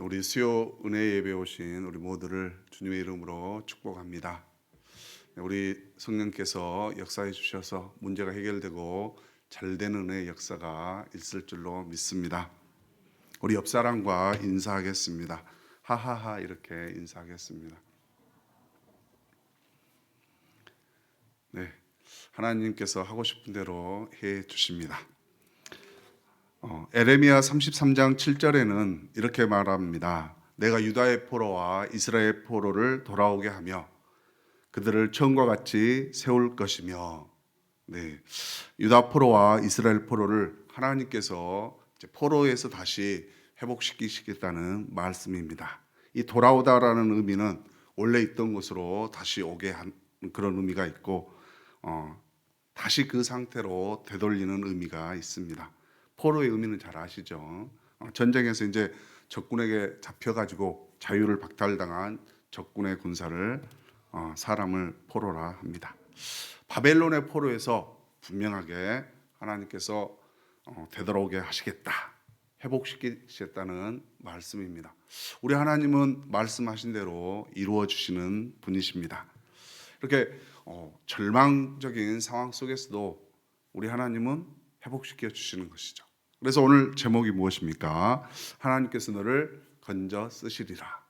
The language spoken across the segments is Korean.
우리 수요 은혜 예배 오신 우리 모두를 주님의 이름으로 축복합니다. 우리 성령께서 역사해 주셔서 문제가 해결되고 잘되는 은혜의 역사가 있을 줄로 믿습니다. 우리 옆 사람과 인사하겠습니다. 하하하 이렇게 인사하겠습니다. 네, 하나님께서 하고 싶은 대로 해 주십니다. 에레미야 33장 7절에는 이렇게 말합니다. 내가 유다의 포로와 이스라엘 포로를 돌아오게 하며 그들을 처음과 같이 세울 것이며, 네, 유다 포로와 이스라엘 포로를 하나님께서 이제 포로에서 다시 회복시키시겠다는 말씀입니다. 이 돌아오다라는 의미는 원래 있던 곳으로 다시 오게 한 그런 의미가 있고, 다시 그 상태로 되돌리는 의미가 있습니다. 포로의 의미는 잘 아시죠? 전쟁에서 이제 적군에게 잡혀가지고 자유를 박탈당한 적군의 군사를 사람을 포로라 합니다. 바벨론의 포로에서 분명하게 하나님께서 되돌아오게 하시겠다, 회복시키시겠다는 말씀입니다. 우리 하나님은 말씀하신 대로 이루어 주시는 분이십니다. 이렇게 절망적인 상황 속에서도 우리 하나님은 회복시켜 주시는 것이죠. 그래서 오늘 제목이 무엇입니까? 하나님께서 너를 건져 쓰시리라.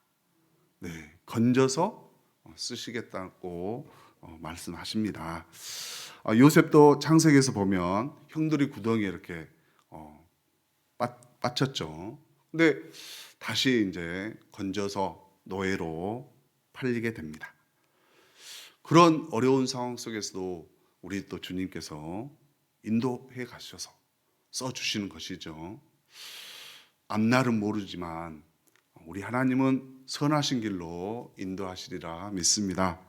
네, 건져서 쓰시겠다고 말씀하십니다. 요셉도 창세기에서 보면 형들이 구덩이에 이렇게 빠쳤죠. 근데 다시 이제 건져서 노예로 팔리게 됩니다. 그런 어려운 상황 속에서도 우리 또 주님께서 인도해 가셔서 써주시는 것이죠. 앞날은 모르지만 우리 하나님은 선하신 길로 인도하시리라 믿습니다.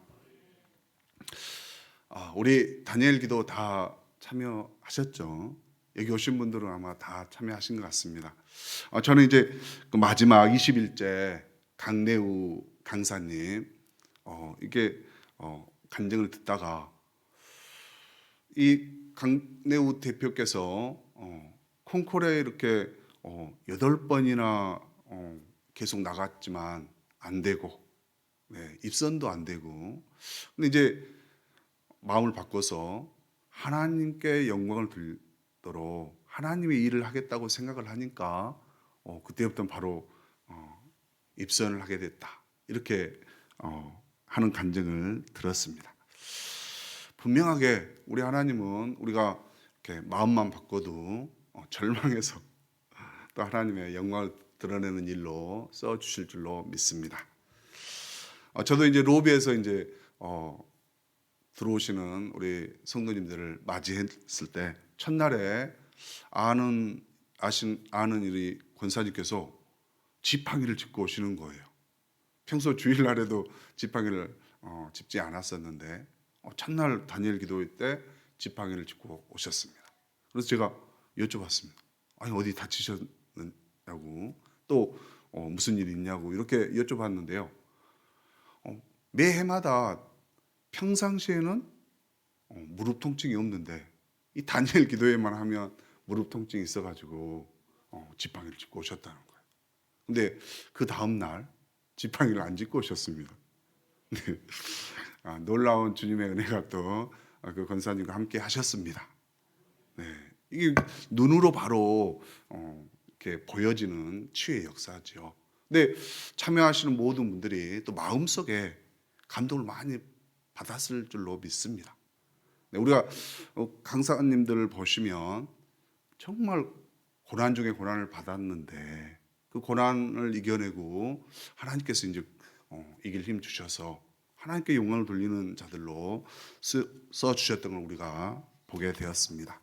우리 다니엘 기도 다 참여하셨죠? 여기 오신 분들은 아마 다 참여하신 것 같습니다. 저는 이제 그 마지막 20일째 강내우 강사님 이게 간증을 듣다가 이 강내우 대표께서 콩쿠르에 이렇게 8번이나 계속 나갔지만 안 되고, 네, 입선도 안 되고, 근데 이제 마음을 바꿔서 하나님께 영광을 돌도록 하나님의 일을 하겠다고 생각을 하니까 그때부터 바로 입선을 하게 됐다, 이렇게 하는 간증을 들었습니다. 분명하게 우리 하나님은 우리가 이렇게 마음만 바꿔도 절망해서 또 하나님의 영광을 드러내는 일로 써 주실 줄로 믿습니다. 저도 이제 로비에서 이제 들어오시는 우리 성도님들을 맞이했을 때 첫날에 아는 우리 권사님께서 지팡이를 짚고 오시는 거예요. 평소 주일날에도 지팡이를 짚지 않았었는데 첫날 다니엘 기도 때 지팡이를 짚고 오셨습니다. 그래서 제가 여쭤봤습니다. 아니 어디 다치셨냐고, 또 무슨 일이 있냐고 이렇게 여쭤봤는데요. 매해마다 평상시에는 무릎 통증이 없는데 이 다니엘 기도회만 하면 무릎 통증이 있어가지고 지팡이를 짚고 오셨다는 거예요. 근데 그 다음 날 지팡이를 안 짚고 오셨습니다. 네. 놀라운 주님의 은혜가 또 그 권사님과 함께 하셨습니다. 네. 이게 눈으로 바로 이렇게 보여지는 치유의 역사죠. 근데 참여하시는 모든 분들이 또 마음속에 감동을 많이 받았을 줄로 믿습니다. 네, 우리가 강사님들을 보시면 정말 고난 중에 고난을 받았는데 그 고난을 이겨내고 하나님께서 이제 이길 힘 주셔서 하나님께 영광을 돌리는 자들로 써 주셨던 걸 우리가 보게 되었습니다.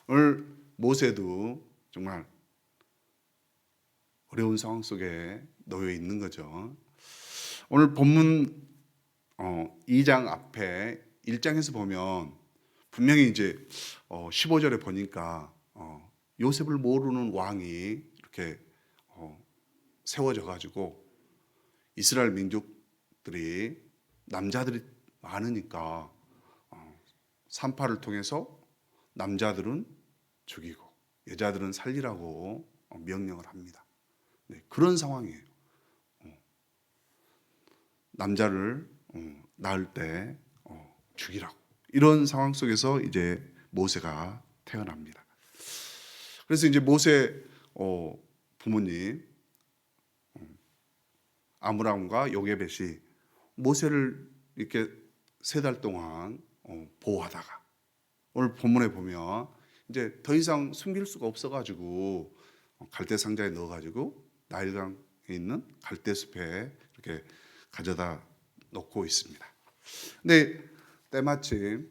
오늘 모세도 정말 어려운 상황 속에 놓여 있는 거죠. 오늘 본문 2장 앞에 1장에서 보면 분명히 이제 15절에 보니까 요셉을 모르는 왕이 이렇게 세워져 가지고 이스라엘 민족들이 남자들이 많으니까 산파를 통해서 남자들은 죽이고 여자들은 살리라고 명령을 합니다. 네, 그런 상황이에요. 남자를 낳을 때 죽이라고, 이런 상황 속에서 이제 모세가 태어납니다. 그래서 이제 모세 부모님 아므람과 요게벳이 모세를 이렇게 3달 동안 보호하다가, 오늘 본문에 보면 이제 더 이상 숨길 수가 없어가지고 갈대 상자에 넣어가지고 나일강에 있는 갈대 숲에 이렇게 가져다 놓고 있습니다. 근데 때마침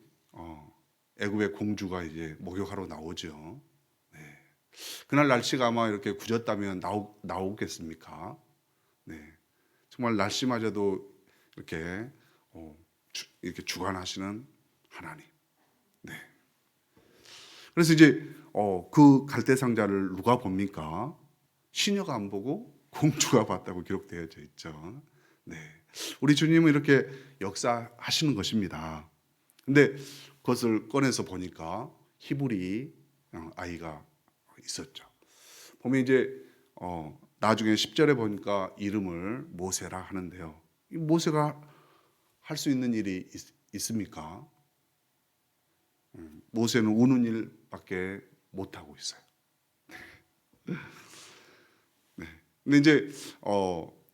애굽의 공주가 이제 목욕하러 나오죠. 네. 그날 날씨가 아마 이렇게 굳었다면 나오겠습니까? 네. 정말 날씨마저도 이렇게 이렇게 주관하시는 하나님. 네. 그래서 이제 그 갈대 상자를 누가 봅니까? 시녀가 안 보고 공주가 봤다고 기록되어져 있죠. 네. 우리 주님은 이렇게 역사하시는 것입니다. 근데 그것을 꺼내서 보니까 히브리 아이가 있었죠. 보면 이제 나중에 10절에 보니까 이름을 모세라 하는데요. 이 모세가 할 수 있는 일이 있습니까? 모세는 우는 일밖에 못 하고 있어요. 네. 근데 이제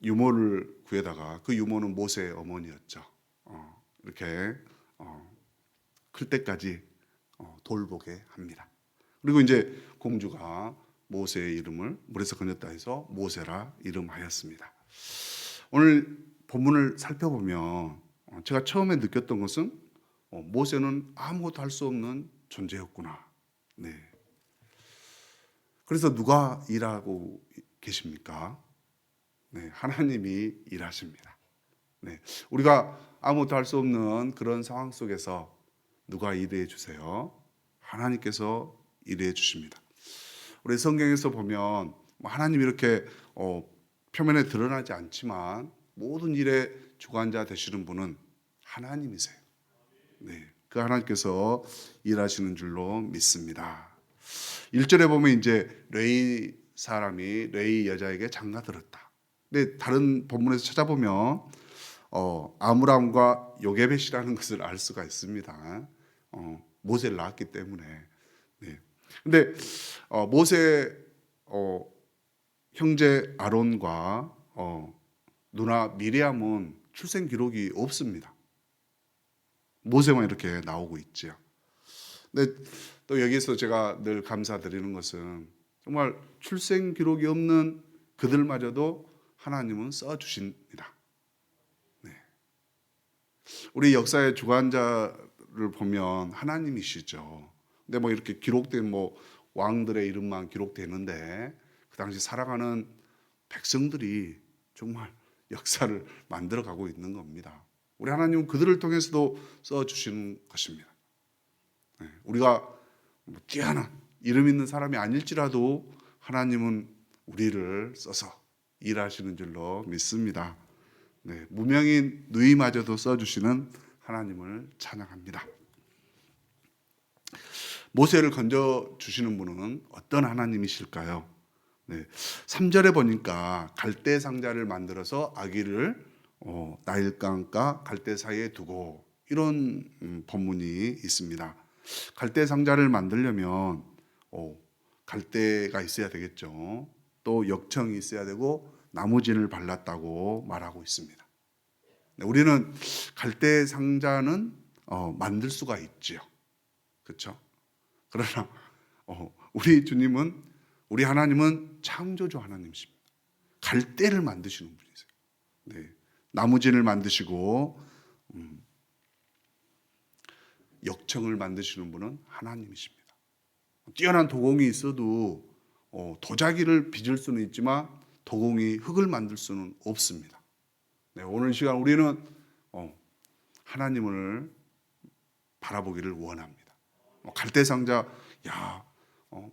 유모를 구해다가, 그 유모는 모세의 어머니였죠. 이렇게 클 때까지 돌보게 합니다. 그리고 이제 공주가 모세의 이름을 물에서 건졌다 해서 모세라 이름하였습니다. 오늘 본문을 살펴보면 제가 처음에 느꼈던 것은 모세는 아무것도 할 수 없는 존재였구나. 네. 그래서 누가 일하고 계십니까? 네, 하나님이 일하십니다. 네, 우리가 아무것도 할 수 없는 그런 상황 속에서 누가 일해 주세요? 하나님께서 일해 주십니다. 우리 성경에서 보면 하나님이 이렇게 표면에 드러나지 않지만 모든 일의 주관자 되시는 분은 하나님이세요. 네, 그 하나님께서 일하시는 줄로 믿습니다. 1절에 보면 이제 레위 사람이 레위 여자에게 장가들었다. 근데 다른 본문에서 찾아보면 아므람과 요게벳이라는 것을 알 수가 있습니다. 모세를 낳았기 때문에. 네. 근데 모세 형제 아론과 누나 미리암은 출생 기록이 없습니다. 모세만 이렇게 나오고 있죠. 근데 또 여기서 제가 늘 감사드리는 것은 정말 출생 기록이 없는 그들마저도 하나님은 써주십니다. 네. 우리 역사의 주관자를 보면 하나님이시죠. 근데 뭐 이렇게 기록된 왕들의 이름만 기록되는데 그 당시 살아가는 백성들이 정말 역사를 만들어가고 있는 겁니다. 우리 하나님은 그들을 통해서도 써주시는 것입니다. 네. 우리가 뛰어난 이름 있는 사람이 아닐지라도 하나님은 우리를 써서 일하시는 줄로 믿습니다. 네, 무명인 누이마저도 써주시는 하나님을 찬양합니다. 모세를 건져 주시는 분은 어떤 하나님이실까요? 네, 3절에 보니까 갈대 상자를 만들어서 아기를 나일강과 갈대 사이에 두고, 이런 본문이 있습니다. 갈대 상자를 만들려면 갈대가 있어야 되겠죠. 또 역청이 있어야 되고 나무진을 발랐다고 말하고 있습니다. 네, 우리는 갈대 상자는 만들 수가 있지요. 그렇죠? 그러나 우리 주님은, 우리 하나님은 창조주 하나님이십니다. 갈대를 만드시는 분이세요. 네, 나무진을 만드시고 역청을 만드시는 분은 하나님이십니다. 뛰어난 도공이 있어도 도자기를 빚을 수는 있지만 도공이 흙을 만들 수는 없습니다. 네, 오늘 시간 우리는 하나님을 바라보기를 원합니다. 갈대 상자, 야,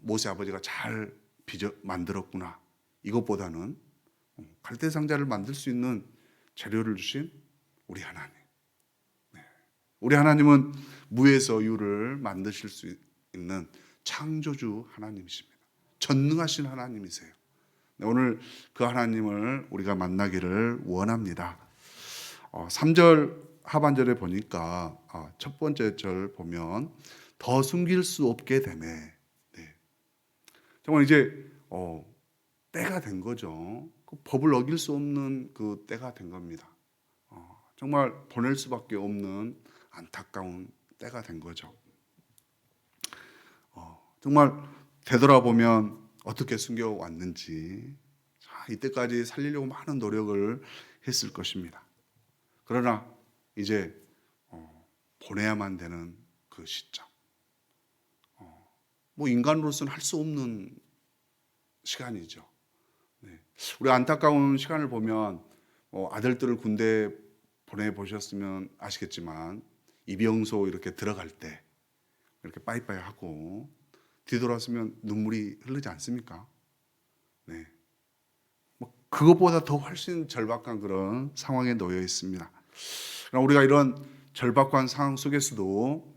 모세 아버지가 잘 빚어 만들었구나. 이것보다는 갈대 상자를 만들 수 있는 재료를 주신 우리 하나님. 네. 우리 하나님은 무에서 유를 만드실 수 있는 창조주 하나님이십니다. 전능하신 하나님이세요. 네, 오늘 그 하나님을 우리가 만나기를 원합니다. 3절 하반절에 보니까 첫 번째 절 보면 더 숨길 수 없게 되매. 네. 정말 이제 때가 된 거죠. 그 법을 어길 수 없는 그 때가 된 겁니다. 정말 보낼 수밖에 없는 안타까운 때가 된 거죠. 정말 되돌아보면 어떻게 숨겨왔는지, 이때까지 살리려고 많은 노력을 했을 것입니다. 그러나 이제 보내야만 되는 그 시점, 뭐 인간으로서는 할 수 없는 시간이죠. 네. 우리 안타까운 시간을 보면 아들들을 군대 보내보셨으면 아시겠지만 입영소 이렇게 들어갈 때 이렇게 빠이빠이 하고 뒤돌아서면 눈물이 흐르지 않습니까? 네. 뭐 그것보다 더 훨씬 절박한 그런 상황에 놓여 있습니다. 그럼 우리가 이런 절박한 상황 속에서도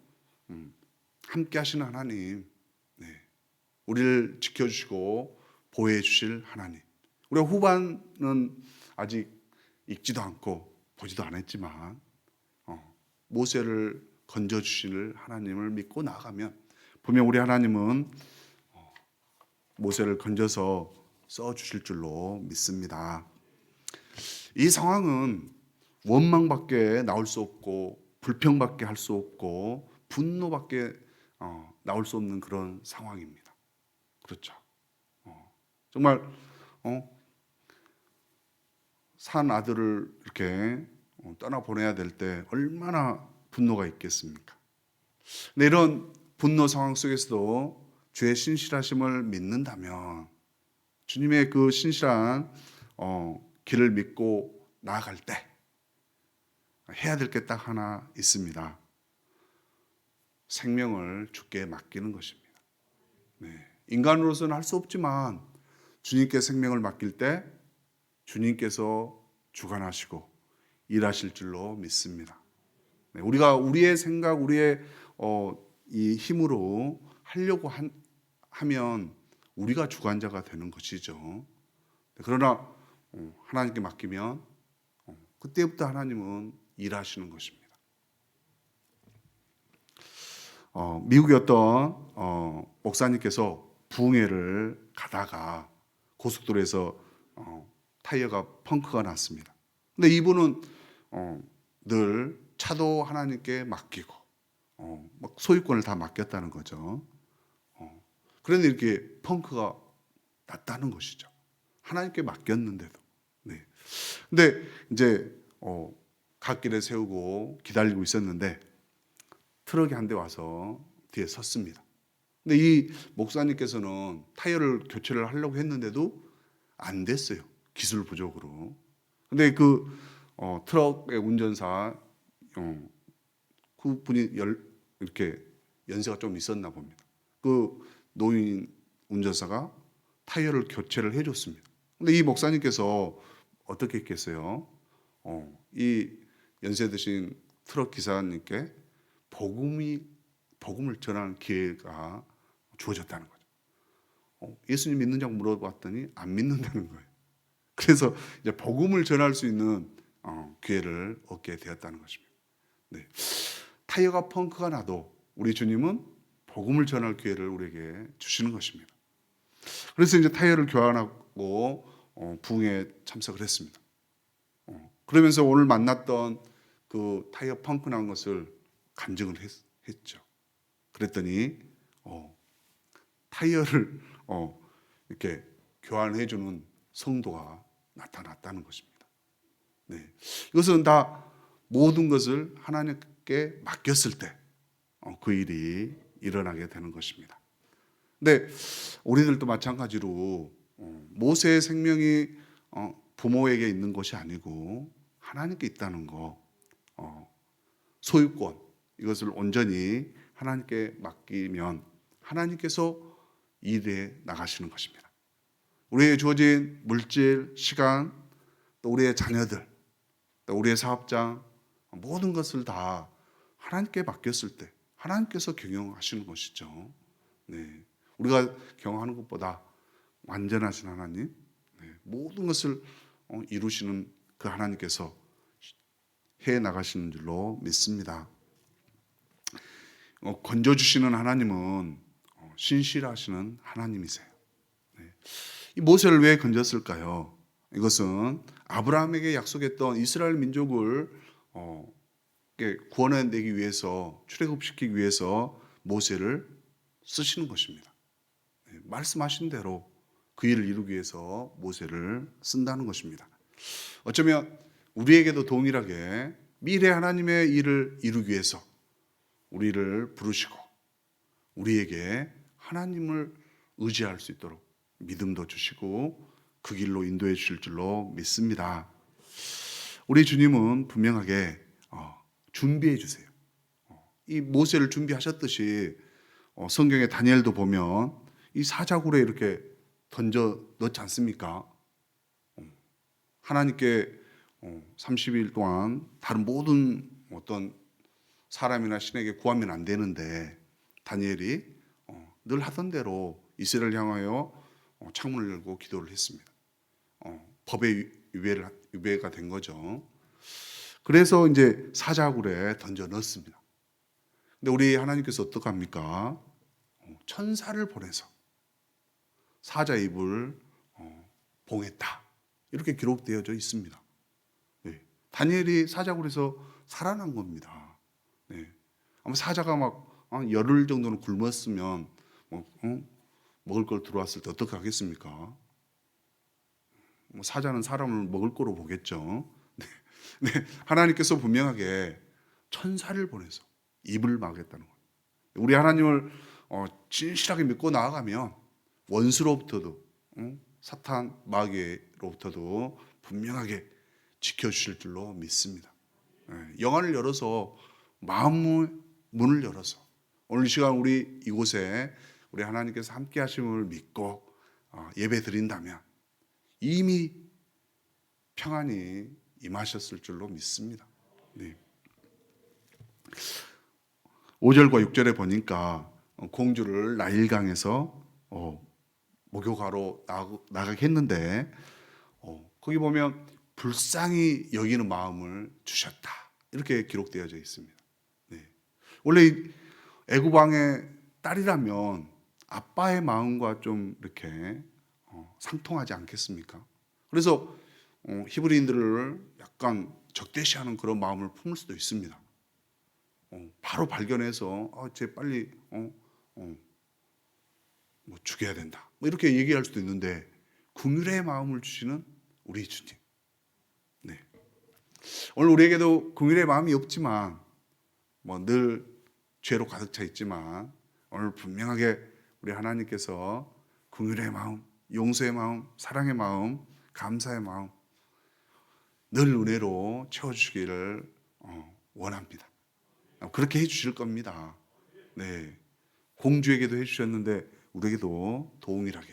함께 하시는 하나님, 네. 우리를 지켜주시고 보호해 주실 하나님. 우리가 후반은 아직 읽지도 않고 보지도 않았지만 모세를 건져주실 하나님을 믿고 나아가면 분명 우리 하나님은 모세를 건져서 써주실 줄로 믿습니다. 이 상황은 원망밖에 나올 수 없고 불평밖에 할 수 없고 분노밖에 나올 수 없는 그런 상황입니다. 그렇죠. 정말 산 아들을 이렇게 떠나 보내야 될 때 얼마나 분노가 있겠습니까? 근데 이런 분노 상황 속에서도 주의 신실하심을 믿는다면 주님의 그 신실한 길을 믿고 나아갈 때 해야 될 게 딱 하나 있습니다. 생명을 주께 맡기는 것입니다. 네. 인간으로서는 할 수 없지만 주님께 생명을 맡길 때 주님께서 주관하시고 일하실 줄로 믿습니다. 네. 우리가 우리의 생각, 우리의 이 힘으로 하려고 하면 우리가 주관자가 되는 것이죠. 그러나 하나님께 맡기면 그때부터 하나님은 일하시는 것입니다. 미국의 어떤 목사님께서 부흥회를 가다가 고속도로에서 타이어가 펑크가 났습니다. 근데 이분은 늘 차도 하나님께 맡기고 막 소유권을 다 맡겼다는 거죠. 그런데 이렇게 펑크가 났다는 것이죠. 하나님께 맡겼는데도. 네. 근데 이제 갓길에 세우고 기다리고 있었는데 트럭이 한 대 와서 뒤에 섰습니다. 근데 이 목사님께서는 타이어를 교체를 하려고 했는데도 안 됐어요. 기술 부족으로. 근데 그 트럭의 운전사 그 분이 이렇게 연세가 좀 있었나 봅니다. 그 노인 운전사가 타이어를 교체를 해줬습니다. 근데 이 목사님께서 어떻게 했겠어요? 이 연세 드신 트럭 기사님께 복음을 전하는 기회가 주어졌다는 거죠. 예수님 믿느냐고 물어봤더니 안 믿는다는 거예요. 그래서 이제 복음을 전할 수 있는 기회를 얻게 되었다는 것입니다. 네. 타이어가 펑크가 나도 우리 주님은 복음을 전할 기회를 우리에게 주시는 것입니다. 그래서 이제 타이어를 교환하고 부흥에 참석을 했습니다. 그러면서 오늘 만났던 그 타이어 펑크 난 것을 간증을 했죠. 그랬더니 타이어를 이렇게 교환해주는 성도가 나타났다는 것입니다. 네. 이것은 다 모든 것을 하나님께 맡겼을 때 그 일이 일어나게 되는 것입니다. 근데 우리들도 마찬가지로 모세의 생명이 부모에게 있는 것이 아니고 하나님께 있다는 거, 소유권 이것을 온전히 하나님께 맡기면 하나님께서 일해 나가시는 것입니다. 우리에게 주어진 물질, 시간, 또 우리의 자녀들, 또 우리의 사업장 모든 것을 다 하나님께 맡겼을 때 하나님께서 경영하시는 것이죠. 네. 우리가 경영하는 것보다 완전하신 하나님, 모든 것을 이루시는 그 하나님께서 해 나가시는 줄로 믿습니다. 건져주시는 하나님은 신실하시는 하나님이세요. 이 모세를 왜 건졌을까요? 이것은 아브라함에게 약속했던 이스라엘 민족을 구원해내기 위해서, 출애굽시키기 위해서 모세를 쓰시는 것입니다. 말씀하신 대로 그 일을 이루기 위해서 모세를 쓴다는 것입니다. 어쩌면 우리에게도 동일하게 미래 하나님의 일을 이루기 위해서 우리를 부르시고 우리에게 하나님을 의지할 수 있도록 믿음도 주시고 그 길로 인도해 주실 줄로 믿습니다. 우리 주님은 분명하게 준비해 주세요. 이 모세를 준비하셨듯이 성경의 다니엘도 보면 이 사자굴에 이렇게 던져 넣지 않습니까? 하나님께 30일 동안 다른 모든 어떤 사람이나 신에게 구하면 안 되는데 다니엘이 늘 하던 대로 이스라엘을 향하여 창문을 열고 기도를 했습니다. 법의 유배가 된 거죠. 그래서 이제 사자굴에 던져 넣었습니다. 근데 우리 하나님께서 어떻게 합니까? 천사를 보내서 사자 입을 봉했다. 이렇게 기록되어져 있습니다. 네. 다니엘이 사자굴에서 살아난 겁니다. 네. 아마 사자가 막 열흘 정도는 굶었으면 먹을 걸 들어왔을 때 어떻게 하겠습니까? 사자는 사람을 먹을 거로 보겠죠. 네. 네. 하나님께서 분명하게 천사를 보내서 입을 막겠다는 거예요. 우리 하나님을 진실하게 믿고 나아가면 원수로부터도 사탄 마귀로부터도 분명하게 지켜주실 줄로 믿습니다. 영안을 열어서 마음의 문을 열어서 오늘 이 시간 우리 이곳에 우리 하나님께서 함께 하심을 믿고 예배 드린다면 이미 평안이 임하셨을 줄로 믿습니다. 네. 5절과 6절에 보니까 공주를 나일강에서 목욕하러 나가게 했는데 거기 보면 불쌍히 여기는 마음을 주셨다. 이렇게 기록되어져 있습니다. 네. 원래 애굽 왕의 딸이라면 아빠의 마음과 좀 이렇게 상통하지 않겠습니까? 그래서 히브리인들을 약간 적대시하는 그런 마음을 품을 수도 있습니다. 바로 발견해서 쟤 빨리 뭐 죽여야 된다. 뭐 이렇게 얘기할 수도 있는데 긍휼의 마음을 주시는 우리 주님. 네. 오늘 우리에게도 긍휼의 마음이 없지만 뭐 늘 죄로 가득 차 있지만 오늘 분명하게 우리 하나님께서 긍휼의 마음, 용서의 마음, 사랑의 마음, 감사의 마음 늘 은혜로 채워주시기를 원합니다. 그렇게 해주실 겁니다. 네. 공주에게도 해주셨는데 우리에게도 동일하게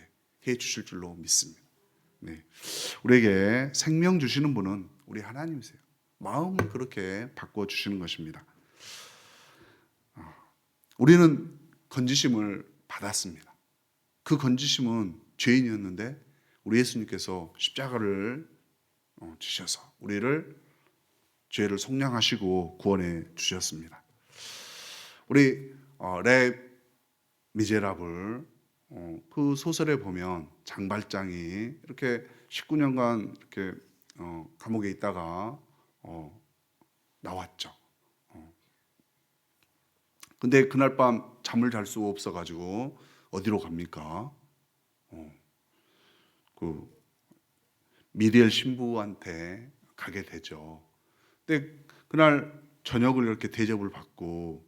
해주실 줄로 믿습니다. 네. 우리에게 생명 주시는 분은 우리 하나님이세요. 마음을 그렇게 바꿔주시는 것입니다. 우리는 건지심을 받았습니다. 그 건지심은 죄인이었는데 우리 예수님께서 십자가를 주셔서 우리를 죄를 속량하시고 구원해 주셨습니다. 우리 레 미제라블 그 소설에 보면 장발장이 이렇게 19년간 이렇게 감옥에 있다가 나왔죠. 근데 그날 밤 잠을 잘 수가 없어가지고 어디로 갑니까? 그 미리엘 신부한테 가게 되죠. 근데 그날 저녁을 이렇게 대접을 받고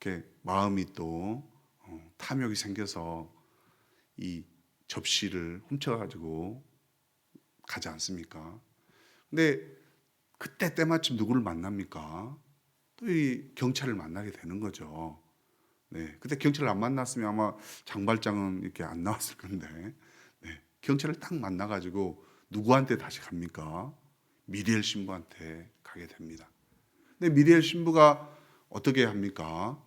이렇게 마음이 또 탐욕이 생겨서 이 접시를 훔쳐가지고 가지 않습니까? 근데 그때 때마침 누구를 만납니까? 또 이 경찰을 만나게 되는 거죠. 네, 그때 경찰을 안 만났으면 아마 장발장은 이렇게 안 나왔을 건데, 네, 경찰을 딱 만나가지고 누구한테 다시 갑니까? 미리엘 신부한테 가게 됩니다. 근데 미리엘 신부가 어떻게 합니까?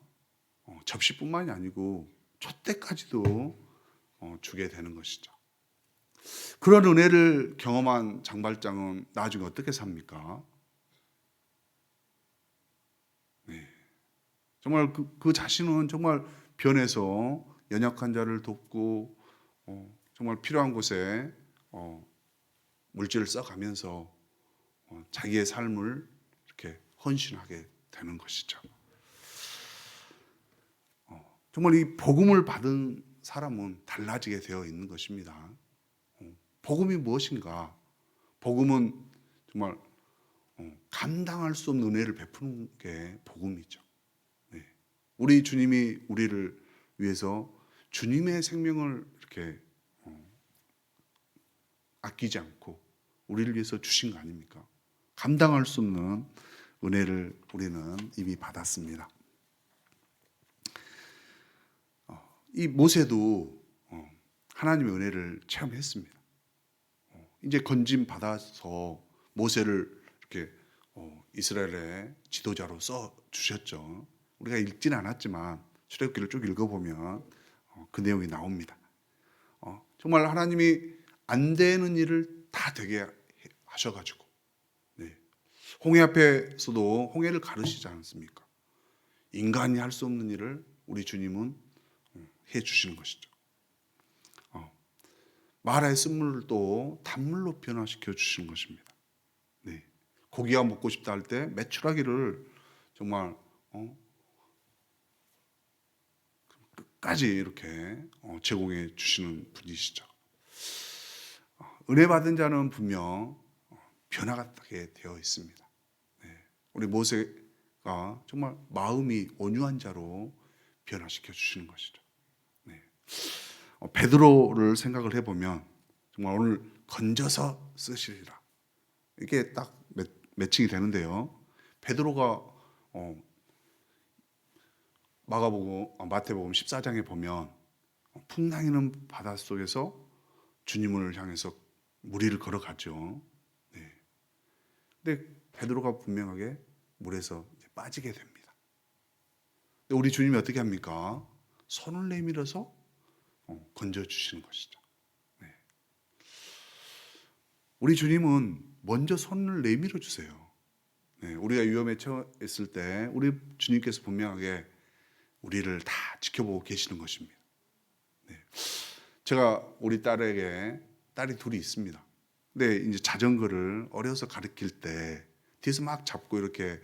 접시뿐만이 아니고 촛대까지도 주게 되는 것이죠. 그런 은혜를 경험한 장발장은 나중에 어떻게 삽니까? 네. 정말 그 자신은 정말 변해서 연약한 자를 돕고 정말 필요한 곳에 어, 물질을 써가면서 자기의 삶을 이렇게 헌신하게 되는 것이죠. 정말 이 복음을 받은 사람은 달라지게 되어 있는 것입니다. 복음이 무엇인가? 복음은 정말 감당할 수 없는 은혜를 베푸는 게 복음이죠. 네. 우리 주님이 우리를 위해서 주님의 생명을 이렇게 아끼지 않고 우리를 위해서 주신 거 아닙니까? 감당할 수 없는 은혜를 우리는 이미 받았습니다. 이 모세도 하나님의 은혜를 체험했습니다. 이제 건짐 받아서 모세를 이렇게 이스라엘의 지도자로 써 주셨죠. 우리가 읽지는 않았지만 출애굽기를 쭉 읽어보면 그 내용이 나옵니다. 정말 하나님이 안 되는 일을 다 되게 하셔가지고, 네. 홍해 앞에서도 홍해를 가르시지 않습니까? 인간이 할 수 없는 일을 우리 주님은 해 주시는 것이죠. 마라의 쓴물도 단물로 변화시켜 주시는 것입니다. 네. 고기가 먹고 싶다 할 때 메추라기를 정말 끝까지 이렇게 제공해 주시는 분이시죠. 은혜 받은 자는 분명 변화가 되게 되어 있습니다. 네. 우리 모세가 정말 마음이 온유한 자로 변화시켜 주시는 것이죠. 네. 베드로를 생각을 해보면 정말 오늘 건져서 쓰시리라 이게 딱 매칭이 되는데요. 베드로가 마태복음 14장에 보면 풍랑이는 바닷속에서 주님을 향해서 무리를 걸어가죠. 네. 근데 베드로가 분명하게 물에서 빠지게 됩니다. 근데 우리 주님이 어떻게 합니까? 손을 내밀어서 건져주시는 것이죠. 네. 우리 주님은 먼저 손을 내밀어 주세요. 네. 우리가 위험에 처했을 때 우리 주님께서 분명하게 우리를 다 지켜보고 계시는 것입니다. 네. 제가 우리 딸이 둘이 있습니다. 근데 이제 자전거를 어려서 가르칠 때 뒤에서 막 잡고 이렇게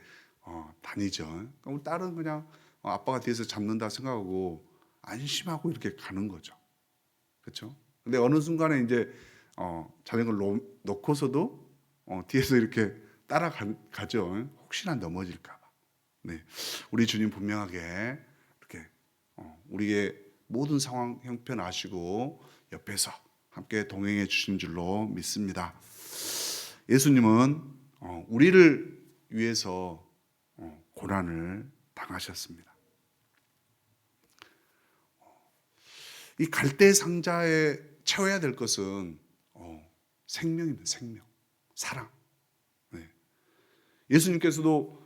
다니죠. 그럼 딸은 그냥 아빠가 뒤에서 잡는다 생각하고 안심하고 이렇게 가는 거죠. 그렇죠? 근데 어느 순간에 이제 자전거를 놓고서도 뒤에서 이렇게 따라가죠. 혹시나 넘어질까 봐. 네. 우리 주님 분명하게 이렇게 우리의 모든 상황 형편 아시고 옆에서 함께 동행해 주신 줄로 믿습니다. 예수님은 우리를 위해서 고난을 당하셨습니다. 이 갈대 상자에 채워야 될 것은 생명입니다. 생명, 사랑. 네. 예수님께서도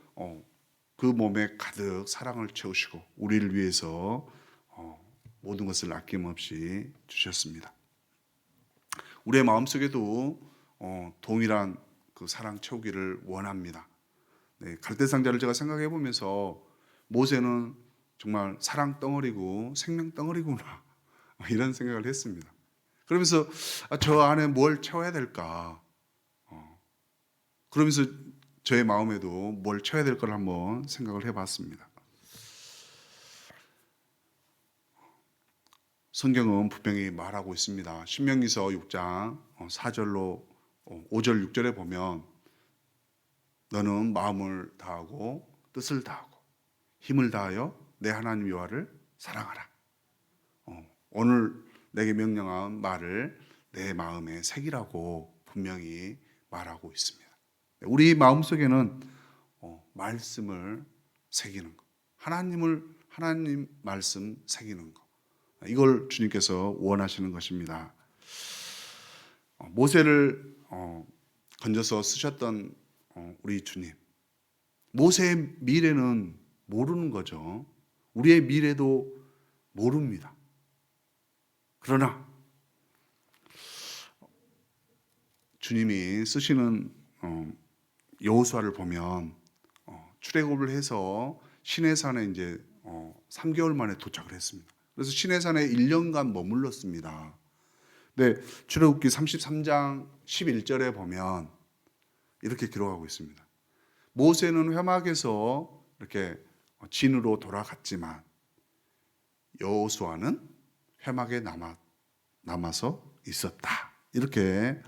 그 몸에 가득 사랑을 채우시고 우리를 위해서 모든 것을 아낌없이 주셨습니다. 우리의 마음속에도 동일한 그 사랑 채우기를 원합니다. 네, 갈대 상자를 제가 생각해 보면서 모세는 정말 사랑 덩어리고 생명 덩어리구나 이런 생각을 했습니다. 그러면서 저 안에 뭘 채워야 될까? 그러면서 저의 마음에도 뭘 채워야 될 걸 한번 생각을 해봤습니다. 성경은 분명히 말하고 있습니다. 신명기서 6장 4절로 5절 6절에 보면 너는 마음을 다하고 뜻을 다하고 힘을 다하여 내 하나님 여호와를 사랑하라. 오늘 내게 명령한 말을 내 마음에 새기라고 분명히 말하고 있습니다. 우리 마음속에는 말씀을 새기는 것, 하나님 말씀 새기는 것, 이걸 주님께서 원하시는 것입니다. 모세를 건져서 쓰셨던 우리 주님, 모세의 미래는 모르는 거죠. 우리의 미래도 모릅니다. 그러나 주님이 쓰시는 여호수아를 보면 출애굽을 해서 시내산에 이제 3개월 만에 도착을 했습니다. 그래서 시내산에 1년간 머물렀습니다. 근데 출애굽기 33장 11절에 보면 이렇게 기록하고 있습니다. 모세는 회막에서 이렇게 진으로 돌아갔지만 여호수아는 회막에 남아서 있었다. 이렇게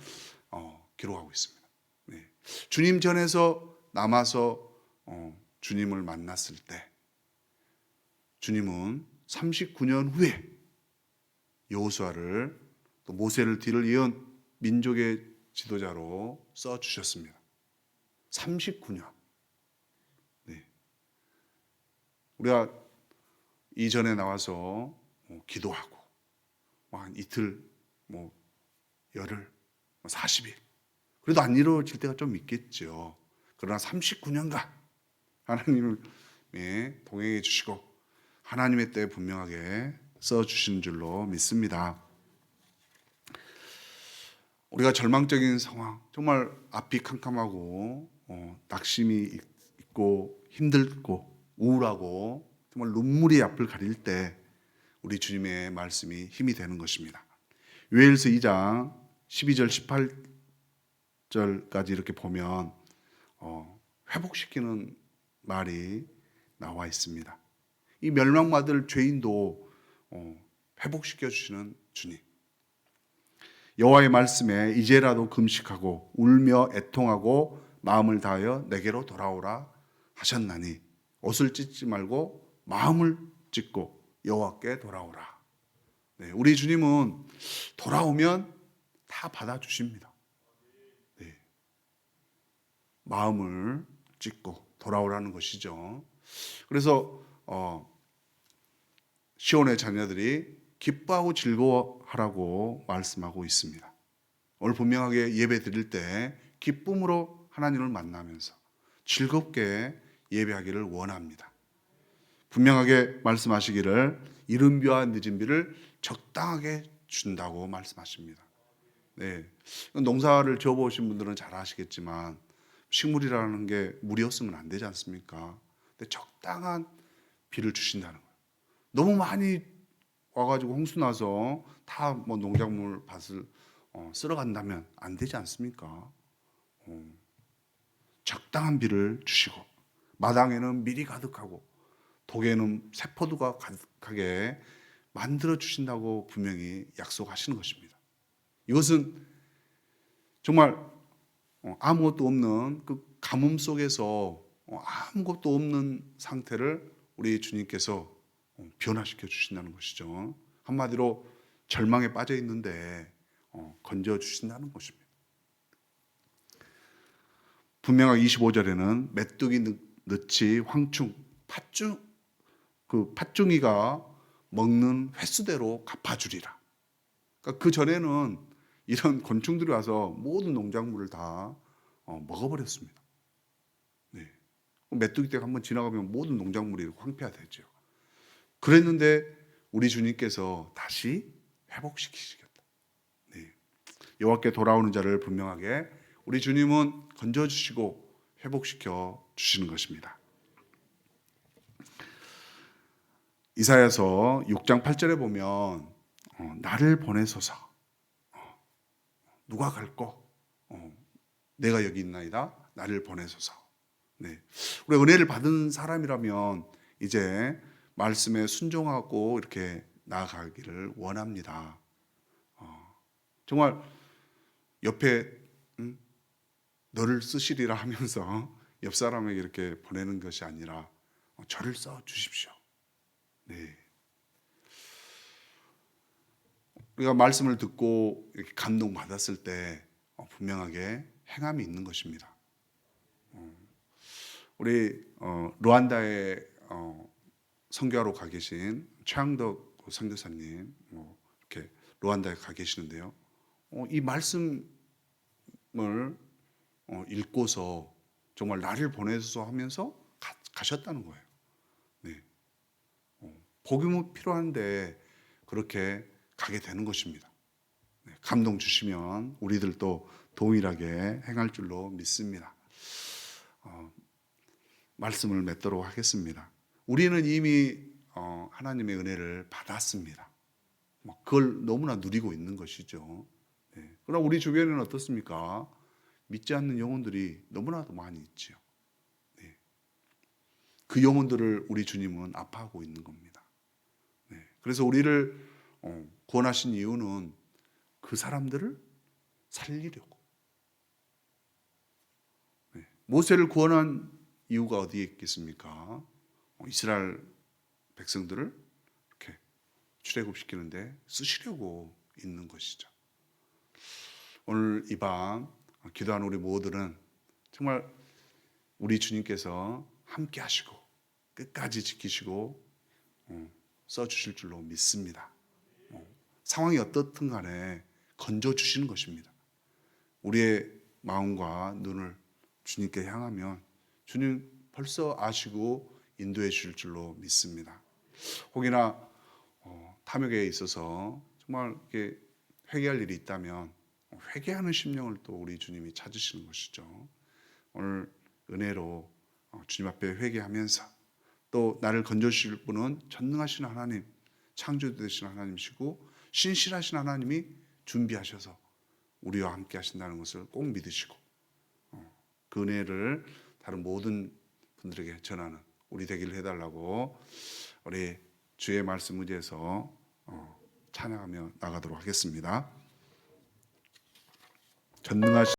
기록하고 있습니다. 네. 주님 전에서 남아서 주님을 만났을 때 주님은 39년 후에 여호수아를 또 모세를 뒤를 이은 민족의 지도자로 써주셨습니다. 39년. 네. 우리가 이전에 나와서 기도하고 한 이틀, 열흘, 40일 그래도 안 이루어질 때가 좀 있겠죠. 그러나 39년간 하나님을 동행해 주시고 하나님의 때에 분명하게 써주시는 줄로 믿습니다. 우리가 절망적인 상황, 정말 앞이 캄캄하고 낙심이 있고 힘들고 우울하고 정말 눈물이 앞을 가릴 때 우리 주님의 말씀이 힘이 되는 것입니다. 요엘서 2장 12절 18절까지 이렇게 보면 회복시키는 말이 나와 있습니다. 이 멸망받을 죄인도 회복시켜 주시는 주님. 여호와의 말씀에 이제라도 금식하고 울며 애통하고 마음을 다하여 내게로 돌아오라 하셨나니 옷을 찢지 말고 마음을 찢고 여호와께 돌아오라. 네, 우리 주님은 돌아오면 다 받아주십니다. 네, 마음을 찢고 돌아오라는 것이죠. 그래서 시온의 자녀들이 기뻐하고 즐거워하라고 말씀하고 있습니다. 오늘 분명하게 예배 드릴 때 기쁨으로 하나님을 만나면서 즐겁게 예배하기를 원합니다. 분명하게 말씀하시기를 이른 비와 늦은 비를 적당하게 준다고 말씀하십니다. 네, 농사를 지어보신 분들은 잘 아시겠지만 식물이라는 게 물이 없으면 안 되지 않습니까? 근데 적당한 비를 주신다는 거예요. 너무 많이 와가지고 홍수 나서 다 농작물 밭을 쓸어간다면 안 되지 않습니까? 적당한 비를 주시고 마당에는 밀이 가득하고 독에는 새포도가 가득하게 만들어 주신다고 분명히 약속하시는 것입니다. 이것은 정말 아무것도 없는 그 가뭄 속에서 아무것도 없는 상태를 우리 주님께서 변화시켜 주신다는 것이죠. 한마디로 절망에 빠져 있는데 건져 주신다는 것입니다. 분명하게 25절에는 메뚜기 넣지 황충 팥중이가 먹는 횟수대로 갚아주리라. 그러니까 그 전에는 이런 곤충들이 와서 모든 농작물을 다 먹어버렸습니다. 네. 메뚜기 떼가 한번 지나가면 모든 농작물이 황폐화되죠. 그랬는데 우리 주님께서 다시 회복시키시겠다. 네. 여호와께 돌아오는 자를 분명하게 우리 주님은 건져주시고 회복시켜 주시는 것입니다. 이사야서 6장 8절에 보면 나를 보내소서 누가 갈꼬 내가 여기 있나이다 나를 보내소서. 네. 우리 은혜를 받은 사람이라면 이제 말씀에 순종하고 이렇게 나아가기를 원합니다. 정말 옆에 너를 쓰시리라 하면서 옆 사람에게 이렇게 보내는 것이 아니라 저를 써 주십시오. 네. 우리가 말씀을 듣고 이렇게 감동 받았을 때 분명하게 행함이 있는 것입니다. 우리 루안다에 선교하러 가 계신 최양덕 선교사님 이렇게 루안다에 가 계시는데요. 이 말씀을 읽고서 정말 나를 보내소서 하면서 가셨다는 거예요. 네. 복음은 필요한데 그렇게 가게 되는 것입니다. 네. 감동 주시면 우리들도 동일하게 행할 줄로 믿습니다. 말씀을 맺도록 하겠습니다. 우리는 이미 하나님의 은혜를 받았습니다. 그걸 너무나 누리고 있는 것이죠. 네. 그러나 우리 주변에는 어떻습니까? 믿지 않는 영혼들이 너무나도 많이 있죠. 네. 그 영혼들을 우리 주님은 아파하고 있는 겁니다. 네. 그래서 우리를 구원하신 이유는 그 사람들을 살리려고. 네. 모세를 구원한 이유가 어디에 있겠습니까? 이스라엘 백성들을 이렇게 출애굽시키는데 쓰시려고 있는 것이죠. 오늘 이 밤 기도하는 우리 모두는 정말 우리 주님께서 함께 하시고 끝까지 지키시고 써주실 줄로 믿습니다. 상황이 어떻든 간에 건져주시는 것입니다. 우리의 마음과 눈을 주님께 향하면 주님 벌써 아시고 인도해 주실 줄로 믿습니다. 혹여나 탐욕에 있어서 정말 이렇게 회개할 일이 있다면 회개하는 심령을 또 우리 주님이 찾으시는 것이죠. 오늘 은혜로 주님 앞에 회개하면서 또 나를 건져주실 분은 전능하신 하나님, 창조되신 하나님이시고 신실하신 하나님이 준비하셔서 우리와 함께 하신다는 것을 꼭 믿으시고 그 은혜를 다른 모든 분들에게 전하는 우리 되기를 해달라고 우리 주의 말씀 의지해서 찬양하며 나가도록 하겠습니다. 전능하신